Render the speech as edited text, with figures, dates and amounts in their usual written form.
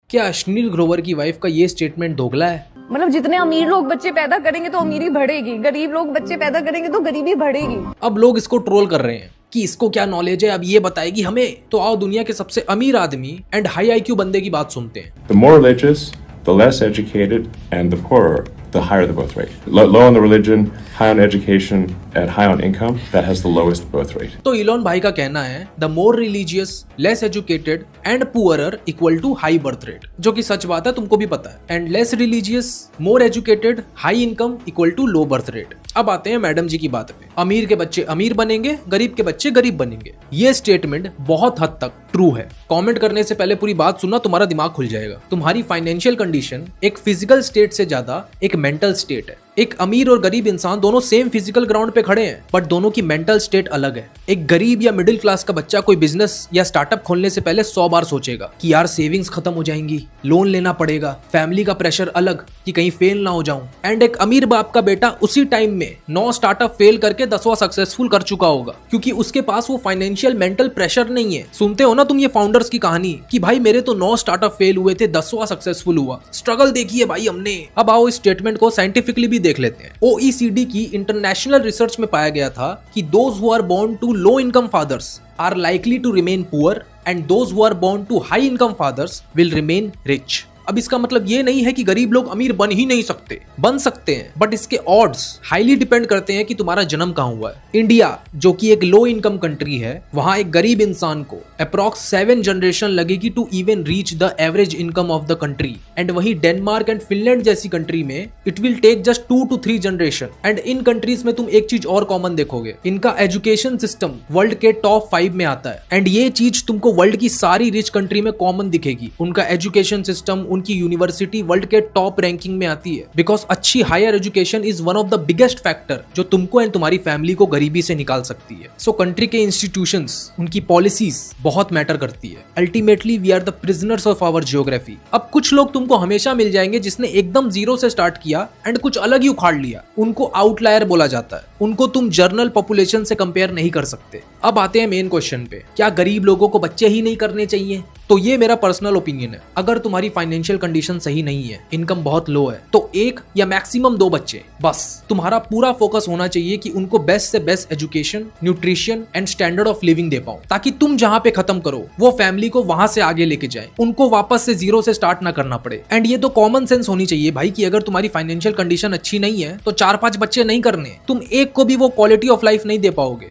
क्या अश्नील ग्रोवर की वाइफ का ये स्टेटमेंट दोगला है? मतलब जितने अमीर लोग बच्चे पैदा करेंगे तो अमीरी बढ़ेगी, गरीब लोग बच्चे पैदा करेंगे तो गरीबी बढ़ेगी। अब लोग इसको ट्रोल कर रहे हैं कि इसको क्या नॉलेज है, अब ये बताएगी हमें। तो आओ दुनिया के सबसे अमीर आदमी एंड हाई आईक्यू बंदे की बात सुनते हैं। The more religious, the less educated, and the poorer, the higher the birth rate. Low on the religion, high on education, and high on income, that has the lowest birth rate. तो Elon भाई का कहना है the more religious, less educated and poorer equal to high birth rate, जो कि सच बात है, तुमको भी पता है। And less religious, more educated, high income equal to low birth rate. अब आते हैं मैडम जी की बात पे। अमीर के बच्चे अमीर बनेंगे, गरीब के बच्चे गरीब बनेंगे। ये स्टेटमेंट बहुत हद तक ट्रू है। कमेंट करने से पहले पूरी बात सुनना, तुम्हारा दिमाग खुल जाएगा। तुम्हारी फाइनेंशियल कंडीशन एक फिजिकल स्टेट से ज्यादा एक मेंटल स्टेट है। एक अमीर और गरीब इंसान दोनों सेम फिजिकल ग्राउंड पे खड़े हैं, बट दोनों की मेंटल स्टेट अलग है। एक गरीब या मिडिल क्लास का बच्चा कोई बिजनेस या स्टार्टअप खोलने से पहले 100 बार सोचेगा कि यार सेविंग्स खत्म हो जाएंगी, लोन लेना पड़ेगा, फैमिली का प्रेशर अलग कि कहीं फेल ना हो जाऊं। एंड एक अमीर बाप का बेटा उसी टाइम में 9 स्टार्टअप फेल करके 10वां सक्सेसफुल कर चुका होगा, क्योंकि उसके पास वो फाइनेंशियल मेंटल प्रेशर नहीं है। सुनते हो ना तुम ये फाउंडर्स की कहानी कि भाई मेरे तो 9 स्टार्टअप फेल हुए थे, 10वां सक्सेसफुल हुआ। स्ट्रगल देखिए भाई हमने। अब आओ इस स्टेटमेंट को साइंटिफिकली भी देख लेते हैं। OECD की इंटरनेशनल रिसर्च में पाया गया था कि those who are born to low income fathers are likely to remain poor and those who are born to high income fathers will remain rich. अब इसका मतलब ये नहीं है कि गरीब लोग अमीर बन ही नहीं सकते, बन सकते हैं, बट इसके ऑड्स हाईली डिपेंड करते हैं कि तुम्हारा जन्म कहाँ हुआ है। इंडिया जो कि एक लो इनकम कंट्री है, वहां एक गरीब इंसान को अप्रॉक्स 7 जनरेशन लगेगी to even reach the average income of the country. And वही डेनमार्क एंड फिनलैंड जैसी कंट्री में it will take just 2 to 3 generation. And इन कंट्रीज में तुम एक चीज और कॉमन देखोगे, इनका एजुकेशन सिस्टम वर्ल्ड के टॉप 5 में आता है। एंड ये चीज तुमको वर्ल्ड की सारी रिच कंट्री में कॉमन दिखेगी। उनका एजुकेशन सिस्टम, उनकी यूनिवर्सिटी वर्ल्ड के टॉप रैंकिंग में आती है, बिकॉज अच्छी higher education is one of the biggest factor जो तुमको एंड तुम्हारी फैमिली को गरीबी से निकाल सकती है। सो कंट्री के इंस्टीट्यूशंस, उनकी पॉलिसीज बहुत मैटर करती है। Ultimately we are the prisoners of our geography. अब कुछ लोग तुमको हमेशा मिल जाएंगे जिसने एकदम जीरो से स्टार्ट किया एंड कुछ अलग ही उखाड़ लिया, उनको आउटलायर बोला जाता है। उनको तुम जर्नल पॉपुलेशन से कंपेयर नहीं कर सकते। अब आते हैं मेन क्वेश्चन पे, क्या गरीब लोगों को बच्चे ही नहीं करने चाहिए? तो ये मेरा पर्सनल ओपिनियन है। अगर तुम्हारी फाइनेंशियल कंडीशन सही नहीं है, इनकम बहुत लो है, तो 1 या मैक्सिमम 2 बच्चे बस। तुम्हारा पूरा फोकस होना चाहिए कि उनको बेस्ट से best education, nutrition and standard of living दे पाओ, ताकि तुम जहां पे खत्म करो वो फैमिली को वहां से आगे लेके जाए, उनको वापस से जीरो से स्टार्ट ना करना पड़े। एंड ये तो कॉमन सेंस होनी चाहिए भाई कि अगर तुम्हारी फाइनेंशियल कंडीशन अच्छी नहीं है तो 4-5 बच्चे नहीं करने, तुम एक को भी वो क्वालिटी ऑफ लाइफ नहीं दे पाओगे।